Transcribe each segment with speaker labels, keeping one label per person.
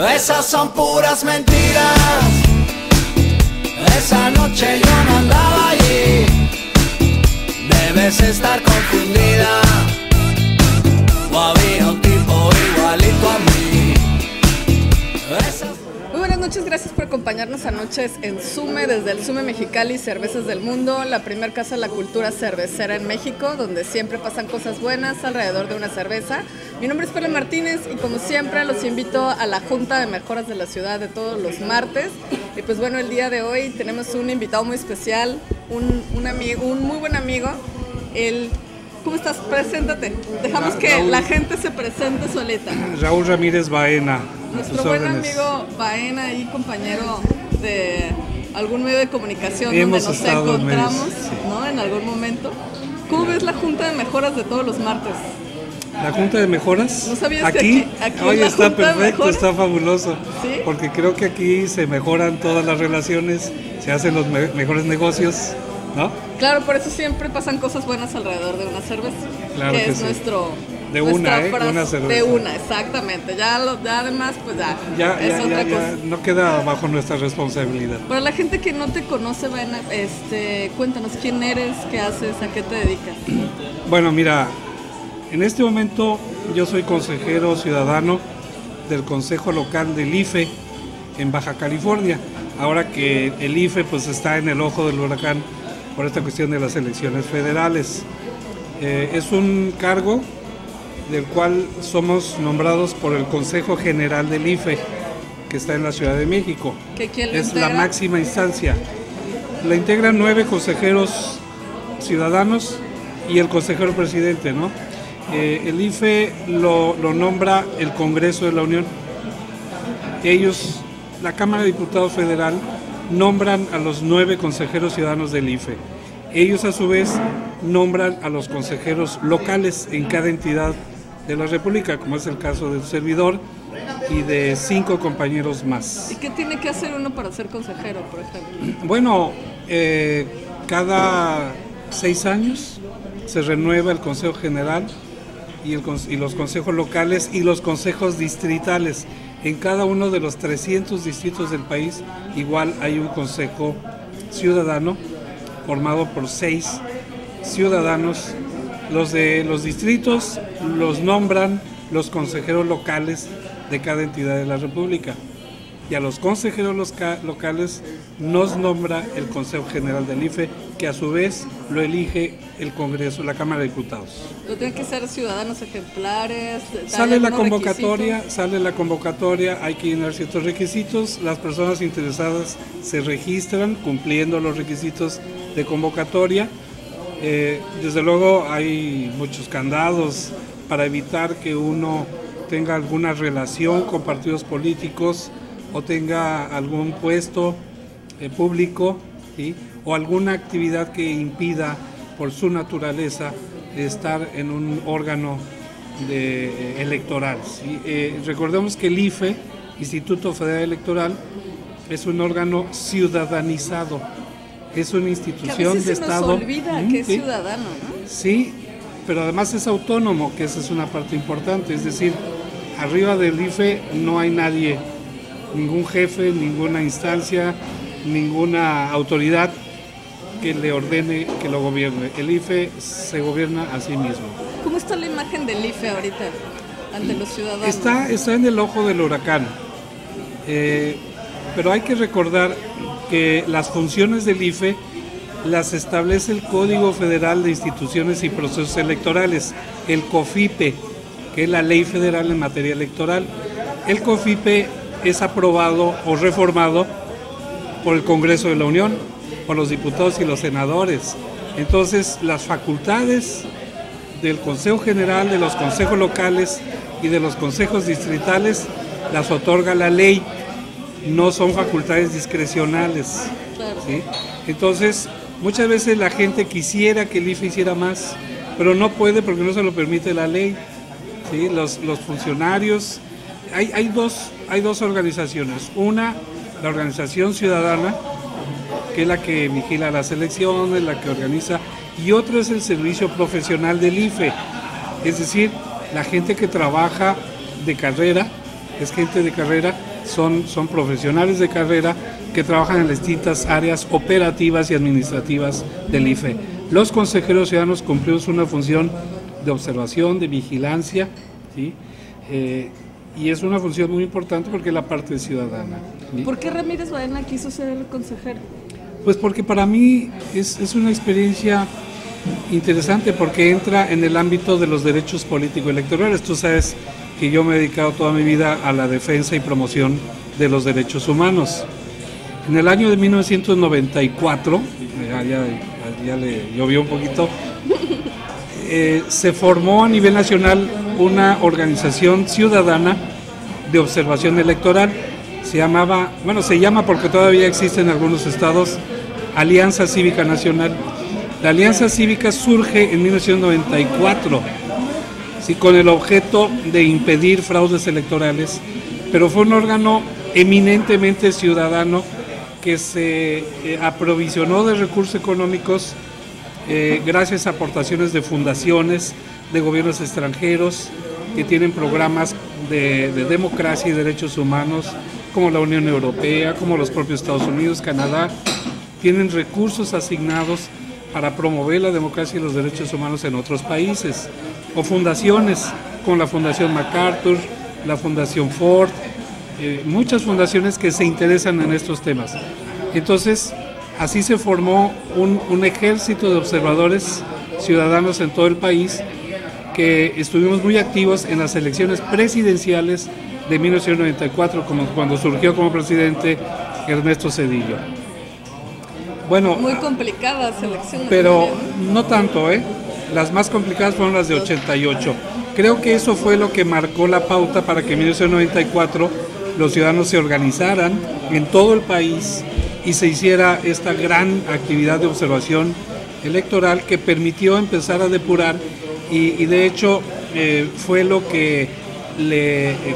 Speaker 1: Esas son puras mentiras. Esa noche yo no andaba allí. Debes estar confundida. O había un tipo igualito a mí.
Speaker 2: Muy buenas noches, gracias por acompañarnos a Noches en Sume, desde el Sume Mexicali, Cervezas del Mundo, la primer casa de la cultura cervecera en México, donde siempre pasan cosas buenas alrededor de una cerveza. Mi nombre es Perla Martínez y como siempre los invito a la Junta de Mejoras de la Ciudad de todos los martes. Y pues bueno, el día de hoy tenemos un invitado muy especial, un muy buen amigo. ¿Cómo estás? Preséntate. Dejamos que
Speaker 3: Raúl,
Speaker 2: la gente se presente solita.
Speaker 3: Raúl Ramírez Baena.
Speaker 2: Nuestro buen amigo Baena y compañero de algún medio de comunicación
Speaker 3: Hemos
Speaker 2: donde nos
Speaker 3: estado
Speaker 2: encontramos,
Speaker 3: sí.
Speaker 2: ¿no? En algún momento. ¿Cómo ves la Junta de Mejoras de todos los martes?
Speaker 3: ¿La Junta de Mejoras?
Speaker 2: ¿No sabías
Speaker 3: aquí,
Speaker 2: que aquí
Speaker 3: oye,
Speaker 2: es la
Speaker 3: está
Speaker 2: Junta de
Speaker 3: perfecto,
Speaker 2: Mejoras?
Speaker 3: está fabuloso.
Speaker 2: ¿Sí?
Speaker 3: Porque creo que aquí se mejoran todas las relaciones, se hacen los mejores negocios, ¿no?
Speaker 2: Claro, por eso siempre pasan cosas buenas alrededor de una cerveza.
Speaker 3: Claro
Speaker 2: que
Speaker 3: que
Speaker 2: es
Speaker 3: sí.
Speaker 2: nuestra
Speaker 3: una
Speaker 2: frase.
Speaker 3: cerveza.
Speaker 2: De una, exactamente. Ya además, pues
Speaker 3: Ya
Speaker 2: es otra cosa.
Speaker 3: no queda bajo nuestra responsabilidad.
Speaker 2: Para la gente que no te conoce, Baena, cuéntanos quién eres, qué haces, a qué te dedicas.
Speaker 3: Bueno, mira, en este momento yo soy consejero ciudadano del Consejo Local del IFE en Baja California. Ahora que el IFE pues está en el ojo del huracán por esta cuestión de las elecciones federales. Es un cargo del cual somos nombrados por el Consejo General del IFE, que está en la Ciudad de México.
Speaker 2: ¿Quién lo
Speaker 3: es
Speaker 2: integra?
Speaker 3: la máxima instancia. La integran 9 consejeros ciudadanos y el consejero presidente, ¿no? El IFE lo nombra el Congreso de la Unión. Ellos, la Cámara de Diputados Federal, nombran a los 9 consejeros ciudadanos del IFE. Ellos a su vez nombran a los consejeros locales en cada entidad de la República, como es el caso del servidor y de 5 compañeros más.
Speaker 2: ¿Y qué tiene que hacer uno para ser consejero, por ejemplo?
Speaker 3: Bueno, cada 6 años se renueva el Consejo General y los consejos locales y los consejos distritales. En cada uno de los 300 distritos del país igual hay un consejo ciudadano formado por 6 ciudadanos. Los de los distritos los nombran los consejeros locales de cada entidad de la República. Y a los consejeros locales nos nombra el Consejo General del IFE, que a su vez lo elige el Congreso, la Cámara de Diputados.
Speaker 2: ¿No tienen que ser ciudadanos ejemplares?
Speaker 3: Sale la convocatoria, hay que llenar ciertos requisitos, las personas interesadas se registran cumpliendo los requisitos de convocatoria. Desde luego hay muchos candados para evitar que uno tenga alguna relación con partidos políticos o tenga algún puesto público, ¿sí? O alguna actividad que impida por su naturaleza estar en un órgano electoral, ¿sí? Recordemos que el IFE, Instituto Federal Electoral, es un órgano ciudadanizado, es una institución de Estado.
Speaker 2: Se nos olvida que es ciudadano, ¿no?
Speaker 3: Sí, pero además es autónomo, que esa es una parte importante, es decir, arriba del IFE no hay nadie, ningún jefe, ninguna instancia, ninguna autoridad que le ordene que lo gobierne. El IFE se gobierna a sí mismo.
Speaker 2: ¿Cómo está la imagen del IFE ahorita ante los ciudadanos?
Speaker 3: Está en el ojo del huracán, pero hay que recordar que las funciones del IFE las establece el Código Federal de Instituciones y Procesos Electorales, el COFIPE, que es la Ley Federal en materia electoral. El COFIPE es aprobado o reformado por el Congreso de la Unión, por los diputados y los senadores. Entonces, las facultades del Consejo General, de los consejos locales y de los consejos distritales las otorga la ley, no son facultades discrecionales.
Speaker 2: Claro.
Speaker 3: ¿Sí? Entonces, muchas veces la gente quisiera que el IFE hiciera más, pero no puede porque no se lo permite la ley. ¿Sí? Los funcionarios, hay dos organizaciones. Una, la organización ciudadana, que es la que vigila las elecciones, la que organiza, y otra es el servicio profesional del IFE, es decir, la gente que trabaja de carrera, es gente de carrera son profesionales de carrera que trabajan en distintas áreas operativas y administrativas del IFE. Los consejeros ciudadanos cumplimos una función de observación, de vigilancia, ¿sí? Y es una función muy importante porque es la parte ciudadana, ¿sí?
Speaker 2: ¿Por qué Ramírez Baena quiso ser el consejero?
Speaker 3: Pues porque para mí es una experiencia interesante porque entra en el ámbito de los derechos político-electorales. Tú sabes que yo me he dedicado toda mi vida a la defensa y promoción de los derechos humanos. En el año de 1994, ya le llovió un poquito, se formó a nivel nacional una organización ciudadana de observación electoral. Se llama porque todavía existe en algunos estados, Alianza Cívica Nacional. La Alianza Cívica surge en 1994, ¿sí? Con el objeto de impedir fraudes electorales, pero fue un órgano eminentemente ciudadano que se aprovisionó de recursos económicos gracias a aportaciones de fundaciones, de gobiernos extranjeros que tienen programas de democracia y derechos humanos, como la Unión Europea, como los propios Estados Unidos, Canadá, tienen recursos asignados para promover la democracia y los derechos humanos en otros países, o fundaciones como la Fundación MacArthur, la Fundación Ford, muchas fundaciones que se interesan en estos temas. Entonces, así se formó un ejército de observadores ciudadanos en todo el país, que estuvimos muy activos en las elecciones presidenciales de 1994, cuando surgió como presidente Ernesto Zedillo. Bueno,
Speaker 2: muy complicadas elecciones.
Speaker 3: Pero no tanto, las más complicadas fueron las de 88. Creo que eso fue lo que marcó la pauta para que en 1994 los ciudadanos se organizaran en todo el país y se hiciera esta gran actividad de observación electoral que permitió empezar a depurar y de hecho fue lo que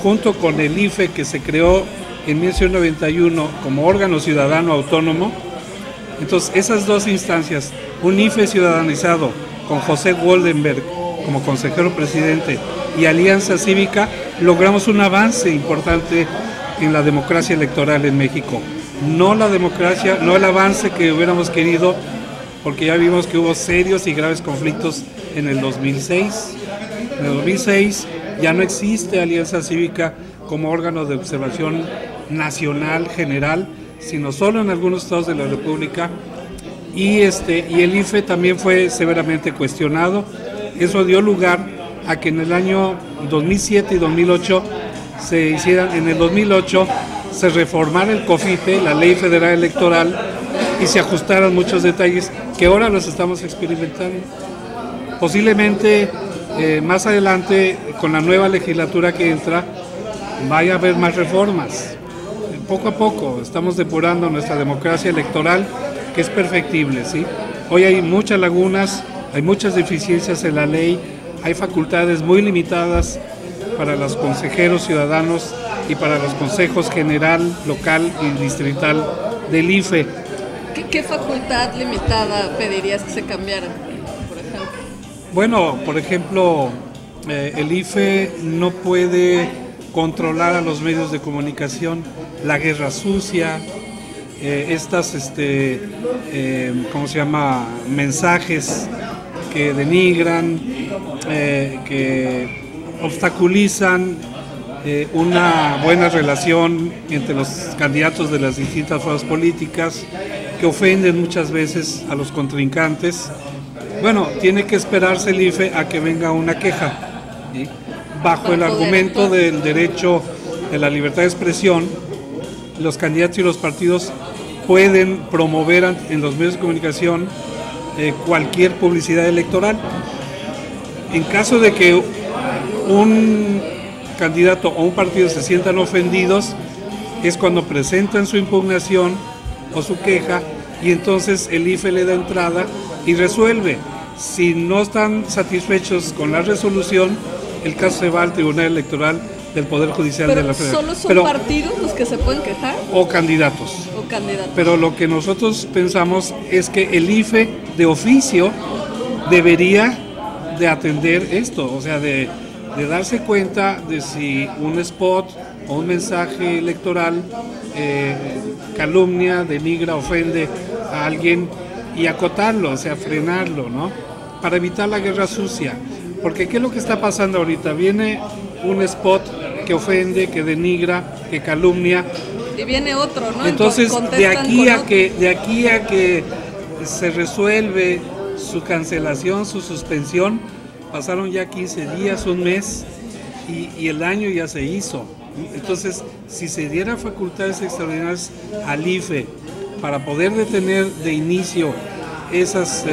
Speaker 3: junto con el IFE, que se creó en 1991 como órgano ciudadano autónomo. Entonces, esas dos instancias, un IFE ciudadanizado con José Goldenberg como consejero presidente y Alianza Cívica, logramos un avance importante en la democracia electoral en México. No la democracia, no el avance que hubiéramos querido, porque ya vimos que hubo serios y graves conflictos en el 2006. En el 2006 ya no existe Alianza Cívica como órgano de observación nacional general, sino solo en algunos estados de la República, y el IFE también fue severamente cuestionado. Eso dio lugar a que en el año 2007 y 2008 en el 2008 se reformara el COFIPE, la Ley Federal Electoral, y se ajustaran muchos detalles que ahora los estamos experimentando. Posiblemente más adelante, con la nueva legislatura que entra, vaya a haber más reformas. Poco a poco estamos depurando nuestra democracia electoral, que es perfectible, ¿sí? Hoy hay muchas lagunas, hay muchas deficiencias en la ley, hay facultades muy limitadas para los consejeros ciudadanos y para los consejos general, local y distrital del IFE.
Speaker 2: ¿Qué facultad limitada pedirías que se cambiara, por ejemplo?
Speaker 3: Bueno, por ejemplo, el IFE no puede controlar a los medios de comunicación, la guerra sucia, mensajes que denigran, que obstaculizan una buena relación entre los candidatos de las distintas fuerzas políticas, que ofenden muchas veces a los contrincantes. Bueno, tiene que esperarse el IFE a que venga una queja, ¿sí? Bajo el argumento del derecho de la libertad de expresión. Los candidatos y los partidos pueden promover en los medios de comunicación cualquier publicidad electoral. En caso de que un candidato o un partido se sientan ofendidos, es cuando presentan su impugnación o su queja, y entonces el IFE le da entrada y resuelve. Si no están satisfechos con la resolución, el caso se va al Tribunal Electoral del Poder Judicial de la Federación.
Speaker 2: ¿Solo son partidos los que se pueden quejar?
Speaker 3: O candidatos.
Speaker 2: O candidatos.
Speaker 3: Pero lo que nosotros pensamos es que el IFE de oficio debería de atender esto, o sea, de darse cuenta de si un spot o un mensaje electoral calumnia, denigra, ofende a alguien y acotarlo, o sea, frenarlo, ¿no? Para evitar la guerra sucia. Porque ¿qué es lo que está pasando ahorita? Viene un spot que ofende, que denigra, que calumnia.
Speaker 2: Y viene otro, ¿no?
Speaker 3: Entonces, de aquí a que se resuelve su cancelación, su suspensión, pasaron ya 15 días, un mes, y el daño ya se hizo. Entonces, si se diera facultades extraordinarias al IFE para poder detener de inicio esas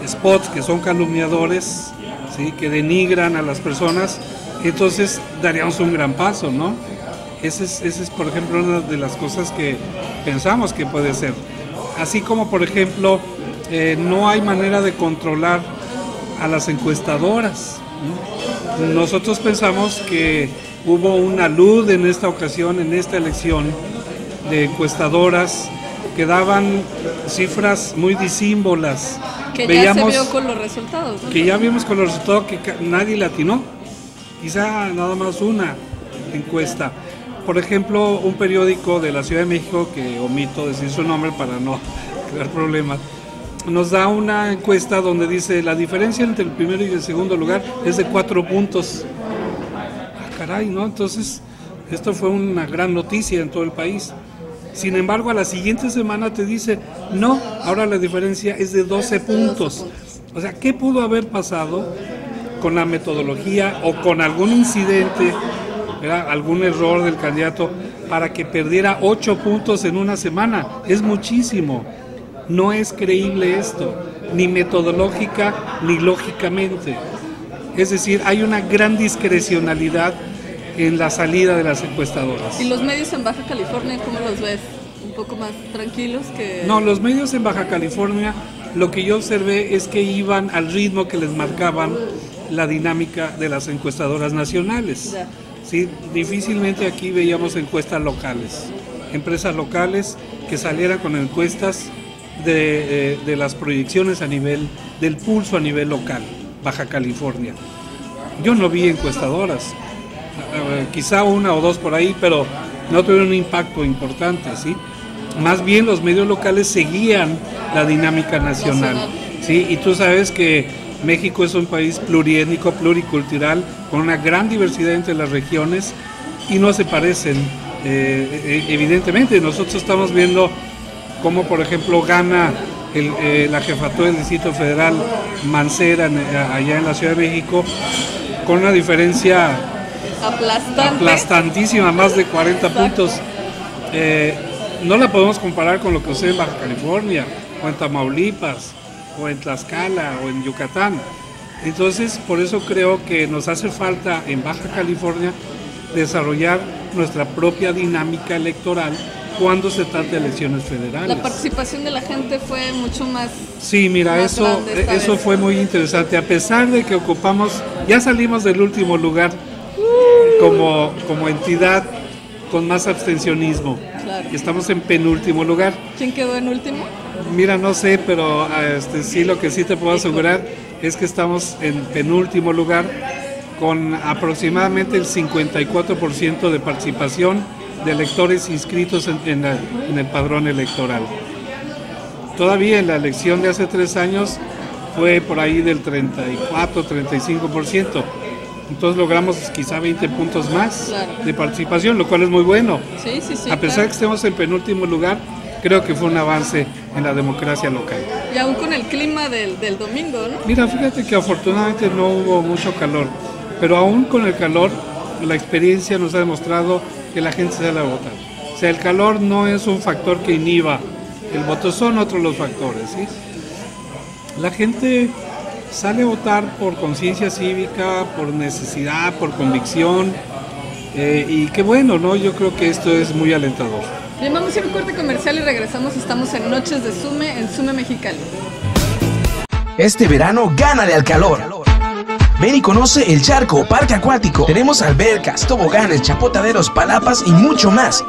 Speaker 3: spots que son calumniadores, ¿sí?, que denigran a las personas, entonces daríamos un gran paso, ¿no? Esa es, por ejemplo, una de las cosas que pensamos que puede ser. Así como, por ejemplo, no hay manera de controlar a las encuestadoras, ¿no? Nosotros pensamos que hubo una luz en esta ocasión, en esta elección, de encuestadoras que daban cifras muy disímbolas.
Speaker 2: Que ya se vio con los resultados, ¿no?
Speaker 3: Que ya vimos con los resultados que nadie le atinó. Quizá nada más una encuesta. Por ejemplo, un periódico de la Ciudad de México, que omito decir su nombre para no crear problemas, nos da una encuesta donde dice la diferencia entre el primero y el segundo lugar es de 4 puntos. Ah, caray, ¿no? Entonces, esto fue una gran noticia en todo el país. Sin embargo, a la siguiente semana te dice, no, ahora la diferencia es de 12 puntos. O sea, ¿qué pudo haber pasado con la metodología o con algún incidente, ¿verdad?, algún error del candidato para que perdiera 8 puntos en una semana? Es muchísimo. No es creíble esto, ni metodológica ni lógicamente. Es decir, hay una gran discrecionalidad en la salida de las encuestadoras.
Speaker 2: ¿Y los medios en Baja California cómo los ves? ¿Un poco más tranquilos que...?
Speaker 3: No, los medios en Baja California, lo que yo observé es que iban al ritmo que les marcaban la dinámica de las encuestadoras nacionales.
Speaker 2: Ya.
Speaker 3: Sí, difícilmente aquí veíamos encuestas locales, empresas locales que salieran con encuestas de las proyecciones a nivel, del pulso a nivel local, Baja California. Yo no vi encuestadoras, quizá una o dos por ahí, pero no tuvieron un impacto importante, ¿sí? Más bien los medios locales seguían la dinámica nacional, ¿sí? Y tú sabes que México es un país pluriétnico, pluricultural, con una gran diversidad entre las regiones y no se parecen, evidentemente. Nosotros estamos viendo cómo, por ejemplo, gana la jefatura del Distrito Federal Mancera allá en la Ciudad de México con una diferencia aplastantísima, más de 40 puntos. No la podemos comparar con lo que sucede en Baja California, o en Tamaulipas, o en Tlaxcala, o en Yucatán. Entonces, por eso creo que nos hace falta en Baja California desarrollar nuestra propia dinámica electoral cuando se trata de elecciones federales.
Speaker 2: La participación de la gente fue mucho más...
Speaker 3: Sí, mira, eso fue muy interesante. A pesar de que ocupamos, ya salimos del último lugar como entidad con más abstencionismo. Claro. Estamos en penúltimo lugar.
Speaker 2: ¿Quién quedó en último?
Speaker 3: Mira, no sé, pero sí, lo que sí te puedo asegurar es que estamos en penúltimo lugar con aproximadamente el 54% de participación de electores inscritos en el padrón electoral. Todavía en la elección de hace 3 años fue por ahí del 34-35%. Entonces logramos quizá 20 puntos más de participación, lo cual es muy bueno.
Speaker 2: Sí,
Speaker 3: a pesar de que estemos en penúltimo lugar, creo que fue un avance en la democracia local.
Speaker 2: Y aún con el clima del domingo, ¿no?
Speaker 3: Mira, fíjate que afortunadamente no hubo mucho calor, pero aún con el calor, la experiencia nos ha demostrado que la gente sale a votar. O sea, el calor no es un factor que inhiba el voto, son otros los factores, ¿sí? La gente sale a votar por conciencia cívica, por necesidad, por convicción, y qué bueno, ¿no? Yo creo que esto es muy alentador.
Speaker 2: Bien, vamos a ir a un corte comercial y regresamos. Estamos en Noches de Sume, en Sume Mexicali.
Speaker 4: Este verano, gánale al calor. Ven y conoce el Charco Parque Acuático. Tenemos albercas, toboganes, chapotaderos, palapas y mucho más.